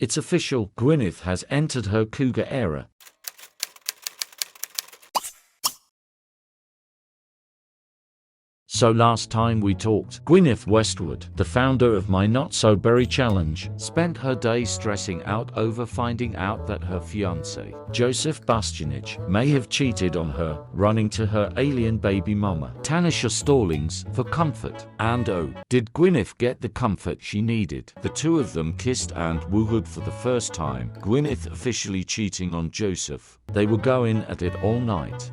It's official, Gwyneth has entered her cougar era. So last time we talked, Gwyneth Westwood, the founder of My Not So Berry Challenge, spent her day stressing out over finding out that her fiancé, Joseph Bastianich, may have cheated on her, running to her alien baby mama, Tanisha Stallings, for comfort. And oh, did Gwyneth get the comfort she needed? The two of them kissed and woohooed for the first time, Gwyneth officially cheating on Joseph. They were going at it all night.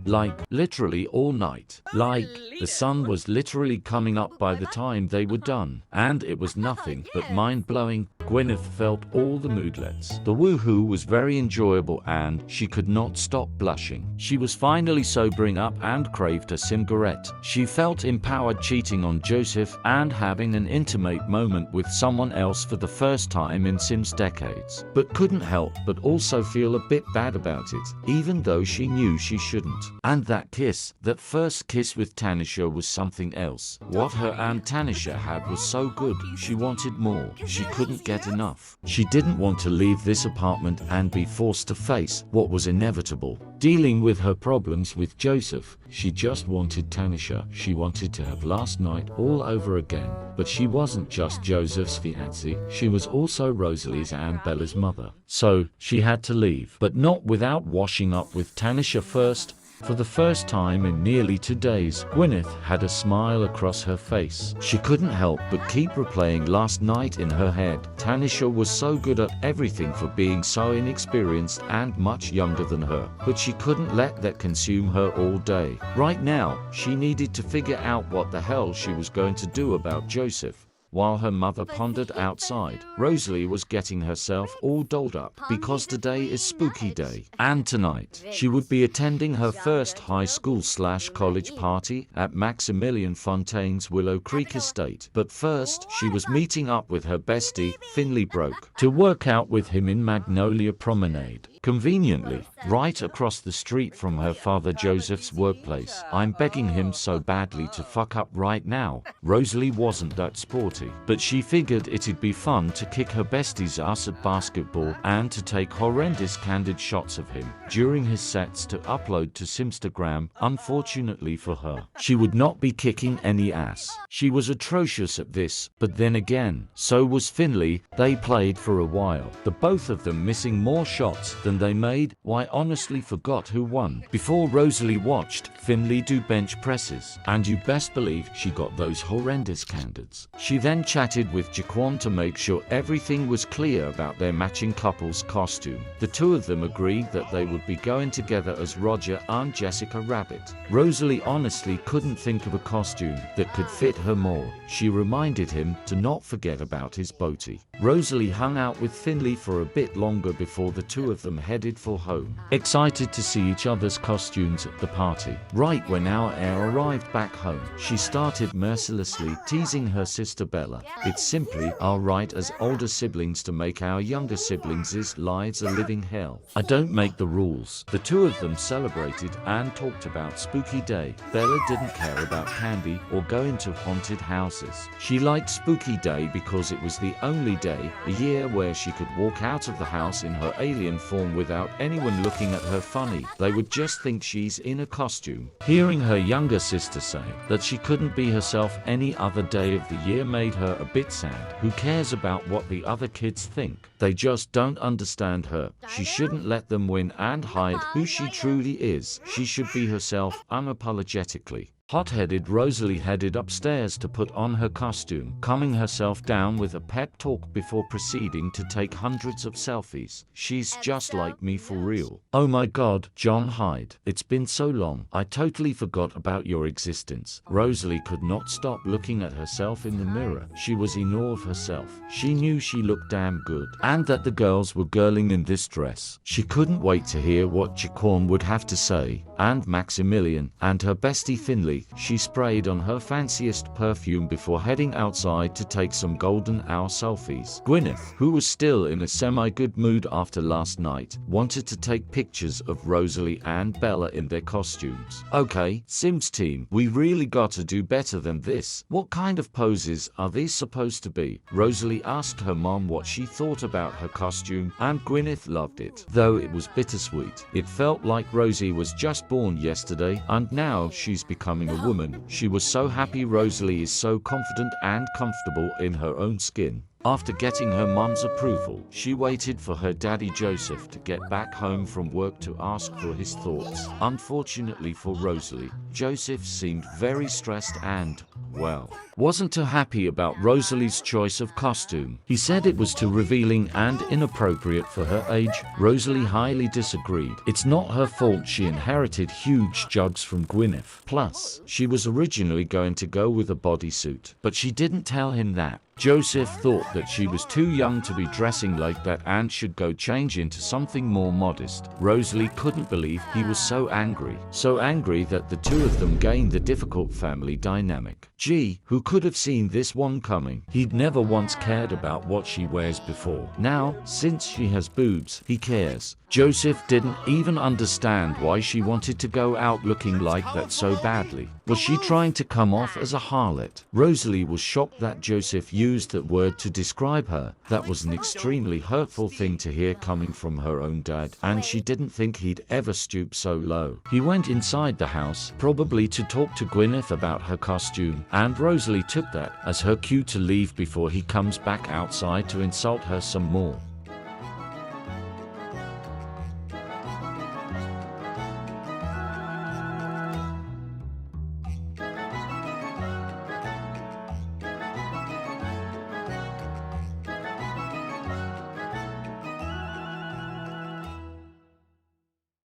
Like, literally all night. Like, the sun was literally coming up by the time they were done. And it was nothing but mind-blowing. Gwyneth felt all the moodlets. The woohoo was very enjoyable and she could not stop blushing. She was finally sobering up and craved a cigarette. She felt empowered cheating on Joseph and having an intimate moment with someone else for the first time in Sims decades. But couldn't help but also feel a bit bad about it, even though she knew she shouldn't. And that kiss, that first kiss with Tanisha, was something else. What her and Tanisha had was so good, she wanted more. She couldn't get enough. She didn't want to leave this apartment and be forced to face what was inevitable. Dealing with her problems with Joseph, she just wanted Tanisha. She wanted to have last night all over again. But she wasn't just Joseph's fiancé, she was also Rosalie's and Bella's mother. So, she had to leave. But not without washing up with Tanisha first. For the first time in nearly 2 days, Gwyneth had a smile across her face. She couldn't help but keep replaying last night in her head. Tanisha was so good at everything for being so inexperienced and much younger than her, but she couldn't let that consume her all day. Right now, she needed to figure out what the hell she was going to do about Joseph. While her mother pondered outside, Rosalie was getting herself all dolled up because today is spooky day. And tonight, she would be attending her first high school/college party at Maximilian Fontaine's Willow Creek estate. But first, she was meeting up with her bestie, Finley Broke, to work out with him in Magnolia Promenade. Conveniently, right across the street from her father Joseph's workplace. I'm begging him so badly to fuck up right now. Rosalie wasn't that sporty, but she figured it'd be fun to kick her bestie's ass at basketball and to take horrendous candid shots of him during his sets to upload to Simstagram. Unfortunately for her, she would not be kicking any ass. She was atrocious at this, but then again, so was Finley. They played for a while, the both of them missing more shots than they made. I honestly forgot who won before Rosalie watched Finley do bench presses, and you best believe she got those horrendous candids. She then chatted with Jaquan to make sure everything was clear about their matching couple's costume. The two of them agreed that they would be going together as Roger and Jessica Rabbit. Rosalie honestly couldn't think of a costume that could fit her more. She reminded him to not forget about his boaty. Rosalie hung out with Finley for a bit longer before the two of them headed for home, excited to see each other's costumes at the party. Right when our Heir arrived back home, she started mercilessly teasing her sister Bella. It's simply our right as older siblings to make our younger siblings' lives a living hell. I don't make the rules. The two of them celebrated and talked about spooky day. Bella didn't care about candy or going to haunted houses. She liked spooky day because it was the only day a year where she could walk out of the house in her alien form without anyone looking at her funny. They would just think she's in a costume. Hearing her younger sister say that she couldn't be herself any other day of the year made her a bit sad. Who cares about what the other kids think? They just don't understand her. She shouldn't let them win and hide who she truly is. She should be herself unapologetically. Hot-headed Rosalie headed upstairs to put on her costume, calming herself down with a pep talk before proceeding to take hundreds of selfies. She's just like me for real. Oh my god, John Hyde. It's been so long. I totally forgot about your existence. Rosalie could not stop looking at herself in the mirror. She was in awe of herself. She knew she looked damn good, and that the girls were girling in this dress. She couldn't wait to hear what Jaquan would have to say, and Maximilian and her bestie Finley Rosalie, she sprayed on her fanciest perfume before heading outside to take some golden hour selfies. Gwyneth, who was still in a semi-good mood after last night, wanted to take pictures of Rosalie and Bella in their costumes. Okay, Sims team, we really got to do better than this. What kind of poses are these supposed to be? Rosalie asked her mom what she thought about her costume, and Gwyneth loved it. Though it was bittersweet. It felt like Rosie was just born yesterday, and now she's becoming a woman. She was so happy. Rosalie is so confident and comfortable in her own skin. After getting her mum's approval, she waited for her daddy Joseph to get back home from work to ask for his thoughts. Unfortunately for Rosalie, Joseph seemed very stressed and, well, wasn't too happy about Rosalie's choice of costume. He said it was too revealing and inappropriate for her age. Rosalie highly disagreed. It's not her fault she inherited huge jugs from Gwyneth. Plus, she was originally going to go with a bodysuit, but she didn't tell him that. Joseph thought that she was too young to be dressing like that and should go change into something more modest. Rosalie couldn't believe he was so angry. So angry that the two of them gained the difficult family dynamic. Gee, who could have seen this one coming? He'd never once cared about what she wears before. Now, since she has boobs, he cares. Joseph didn't even understand why she wanted to go out looking like that so badly. Was she trying to come off as a harlot? Rosalie was shocked that Joseph used that word to describe her. That was an extremely hurtful thing to hear coming from her own dad, and she didn't think he'd ever stoop so low. He went inside the house, probably to talk to Gwyneth about her costume, and Rosalie took that as her cue to leave before he comes back outside to insult her some more.